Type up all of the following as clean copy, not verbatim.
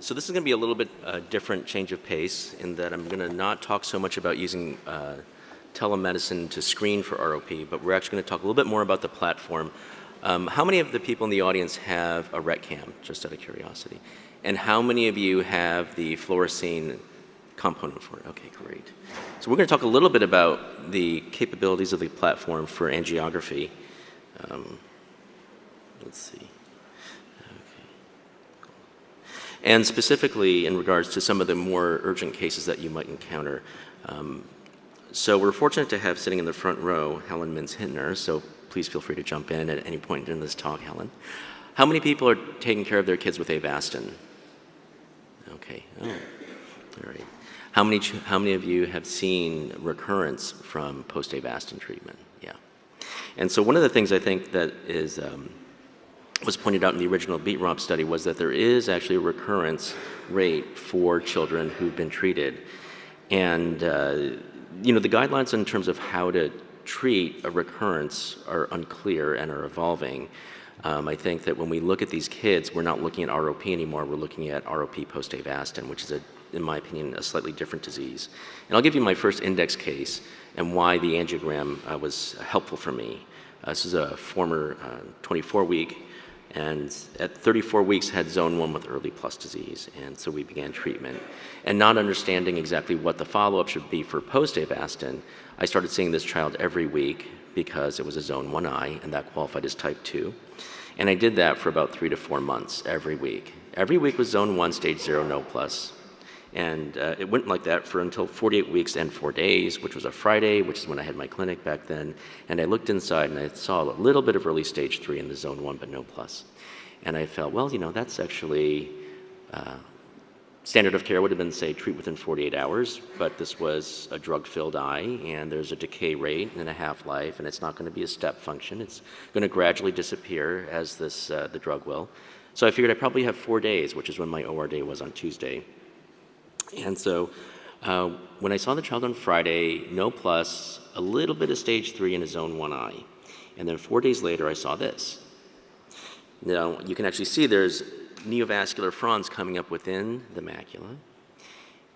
So this is going to be a little bit different change of pace in that I'm going to not talk so much about using telemedicine to screen for ROP, but we're actually going to talk a little bit more about the platform. How many of the people in the audience have a RetCam, just out of curiosity? And how many of you have the Fluorescein component for it? Okay, great. So we're going to talk a little bit about the capabilities of the platform for angiography. Let's see. And specifically in regards to some of the more urgent cases that you might encounter. So we're fortunate to have sitting in the front row Helen Mintz-Hintner, so please feel free to jump in at any point in this talk, Helen. How many people are taking care of their kids with Avastin? Okay, oh, all right. How many of you have seen recurrence from post-Avastin treatment? Yeah. And so one of the things I think that is was pointed out in the original BEAT-ROMP study was that there is actually a recurrence rate for children who've been treated. And you know, the guidelines in terms of how to treat a recurrence are unclear and are evolving. I think that when we look at these kids, we're not looking at ROP anymore, we're looking at ROP post-Avastin, which is, in my opinion, a slightly different disease. And I'll give you my first index case and why the angiogram was helpful for me. This is a former 24-week, and at 34 weeks had zone 1 with early plus disease, and so we began treatment. And not understanding exactly what the follow-up should be for post-Avastin, I started seeing this child every week because it was a zone 1 eye, and that qualified as type 2. And I did that for about 3 to 4 months every week. Every week was zone 1, stage 0, no plus. And it went like that for until 48 weeks and 4 days, which was a Friday, which is when I had my clinic back then. And I looked inside and I saw a little bit of early stage 3 in the zone 1, but no plus. And I felt, well, you know, that's actually standard of care would have been, say, treat within 48 hours, but this was a drug-filled eye, and there's a decay rate and a half-life, and it's not going to be a step function. It's going to gradually disappear as this the drug will. So I figured I probably have 4 days, which is when my OR day was on Tuesday. And so when I saw the child on Friday, no plus, a little bit of stage 3 in a zone 1 eye. And then 4 days later, I saw this. Now, you can actually see there's neovascular fronds coming up within the macula.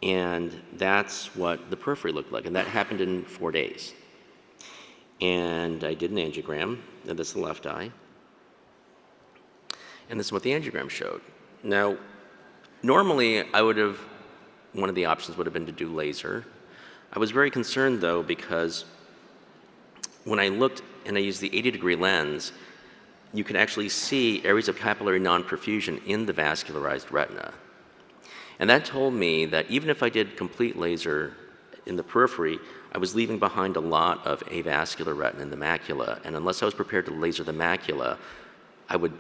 And that's what the periphery looked like. And that happened in 4 days. And I did an angiogram, and this is the left eye. And this is what the angiogram showed. Now, normally I would have, one of the options would have been to do laser. I was very concerned though because when I looked and I used the 80-degree lens, you can actually see areas of capillary non-perfusion in the vascularized retina. And that told me that even if I did complete laser in the periphery, I was leaving behind a lot of avascular retina in the macula, and unless I was prepared to laser the macula, I would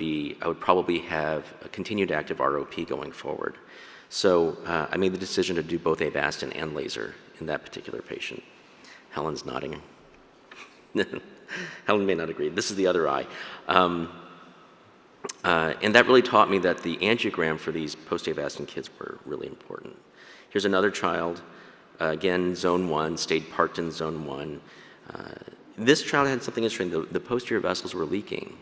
probably have a continued active ROP going forward. So I made the decision to do both Avastin and laser in that particular patient. Helen's nodding. Helen may not agree. This is the other eye. And that really taught me that the angiogram for these post-Avastin kids were really important. Here's another child, again, zone 1, stayed parked in zone 1. This child had something interesting. The posterior vessels were leaking.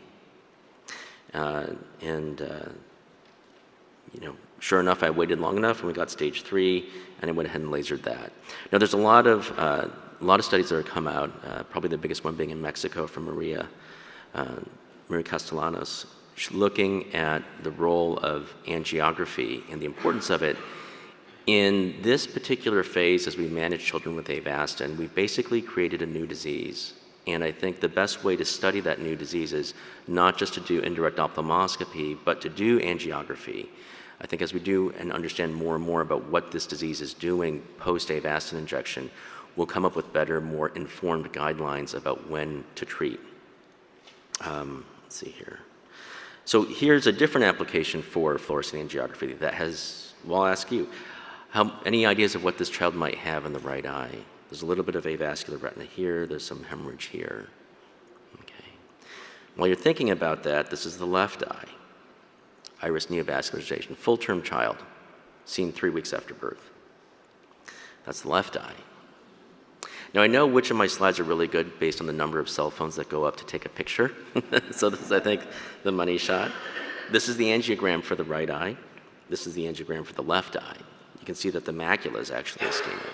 You know, sure enough, I waited long enough and we got stage 3, and I went ahead and lasered that. Now, there's a lot of studies that have come out, probably the biggest one being in Mexico from Maria Castellanos, looking at the role of angiography and the importance of it. In this particular phase, as we manage children with Avastin, we've basically created a new disease. And I think the best way to study that new disease is not just to do indirect ophthalmoscopy, but to do angiography. I think as we do and understand more and more about what this disease is doing post-Avastin injection, we'll come up with better, more informed guidelines about when to treat. Let's see here. So here's a different application for fluorescein angiography that has, well, I'll ask you, any ideas of what this child might have in the right eye? There's a little bit of avascular retina here, there's some hemorrhage here. Okay. While you're thinking about that, this is the left eye. Iris neovascularization, full-term child, seen 3 weeks after birth. That's the left eye. Now I know which of my slides are really good based on the number of cell phones that go up to take a picture. So this is, I think, the money shot. This is the angiogram for the right eye. This is the angiogram for the left eye. You can see that the macula is actually ischemic.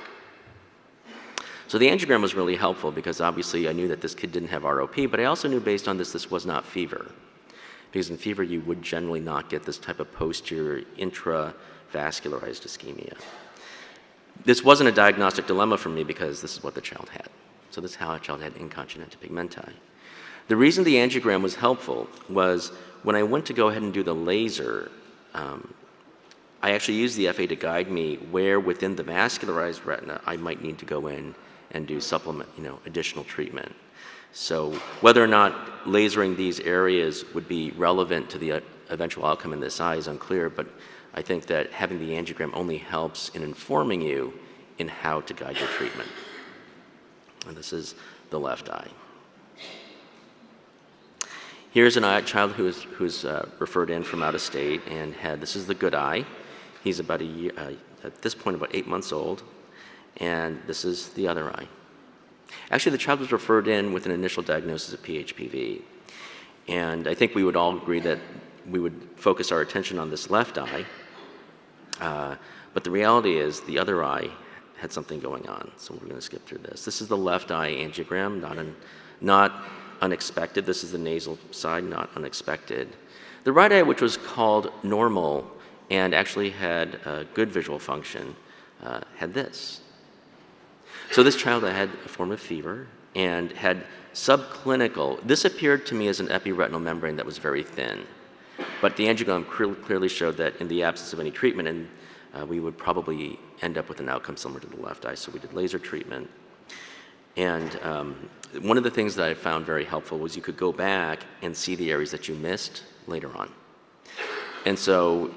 So the angiogram was really helpful because obviously I knew that this kid didn't have ROP, but I also knew based on this was not fever. Because in fever, you would generally not get this type of posterior intravascularized ischemia. This wasn't a diagnostic dilemma for me because this is what the child had. So this is how a child had incontinentia pigmenti. The reason the angiogram was helpful was when I went to go ahead and do the laser, I actually used the FA to guide me where within the vascularized retina I might need to go in and do additional treatment. So whether or not lasering these areas would be relevant to the eventual outcome in this eye is unclear, but I think that having the angiogram only helps in informing you in how to guide your treatment. And this is the left eye. Here's an child who's referred in from out of state and this is the good eye. He's about a year, at this point about 8 months old, and this is the other eye. Actually, the child was referred in with an initial diagnosis of PHPV, and I think we would all agree that we would focus our attention on this left eye, but the reality is the other eye had something going on, so we're going to skip through this. This is the left eye angiogram, not unexpected. This is the nasal side, not unexpected. The right eye, which was called normal and actually had good visual function, had this. So this child had a form of fever and had subclinical. This appeared to me as an epiretinal membrane that was very thin, but the angiogram clearly showed that in the absence of any treatment, and we would probably end up with an outcome similar to the left eye, so we did laser treatment. And one of the things that I found very helpful was you could go back and see the areas that you missed later on. And so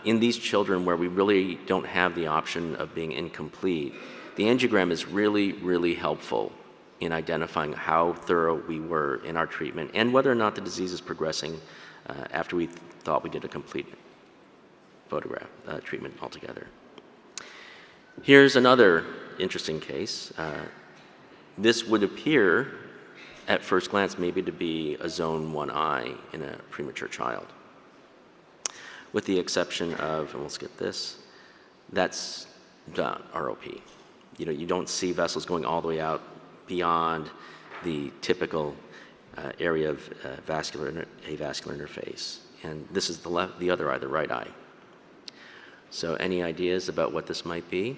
in these children where we really don't have the option of being incomplete, the angiogram is really, really helpful in identifying how thorough we were in our treatment and whether or not the disease is progressing after we thought we did a complete photograph treatment altogether. Here's another interesting case. This would appear at first glance maybe to be a zone 1 eye in a premature child, with the exception of, and we'll skip this, that's the ROP. You don't see vessels going all the way out beyond the typical area of avascular interface. And this is the other eye, the right eye. So any ideas about what this might be?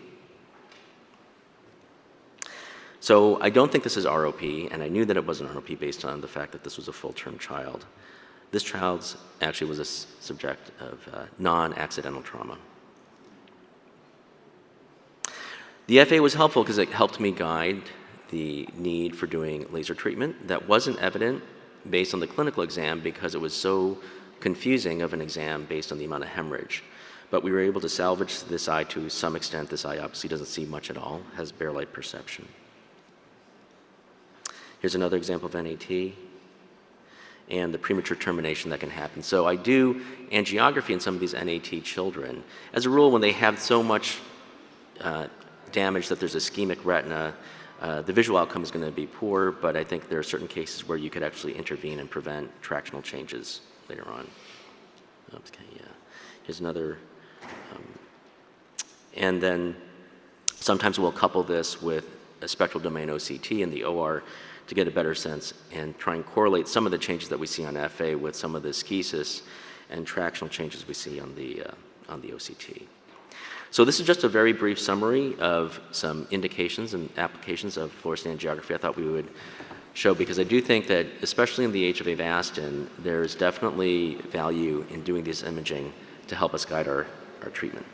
So I don't think this is ROP, and I knew that it wasn't ROP based on the fact that this was a full-term child. This child actually was a subject of non-accidental trauma. The FA was helpful because it helped me guide the need for doing laser treatment. That wasn't evident based on the clinical exam because it was so confusing of an exam based on the amount of hemorrhage. But we were able to salvage this eye to some extent. This eye obviously doesn't see much at all, has bare light perception. Here's another example of NAT and the premature termination that can happen. So I do angiography in some of these NAT children. As a rule, when they have so much damage that there's ischemic retina, the visual outcome is going to be poor, but I think there are certain cases where you could actually intervene and prevent tractional changes later on. Okay, yeah. Here's another. And then sometimes we'll couple this with a spectral domain OCT in the OR to get a better sense and try and correlate some of the changes that we see on FA with some of the schisis and tractional changes we see on the OCT. So this is just a very brief summary of some indications and applications of fluorescein angiography I thought we would show, because I do think that, especially in the age of Avastin, there's definitely value in doing this imaging to help us guide our treatment.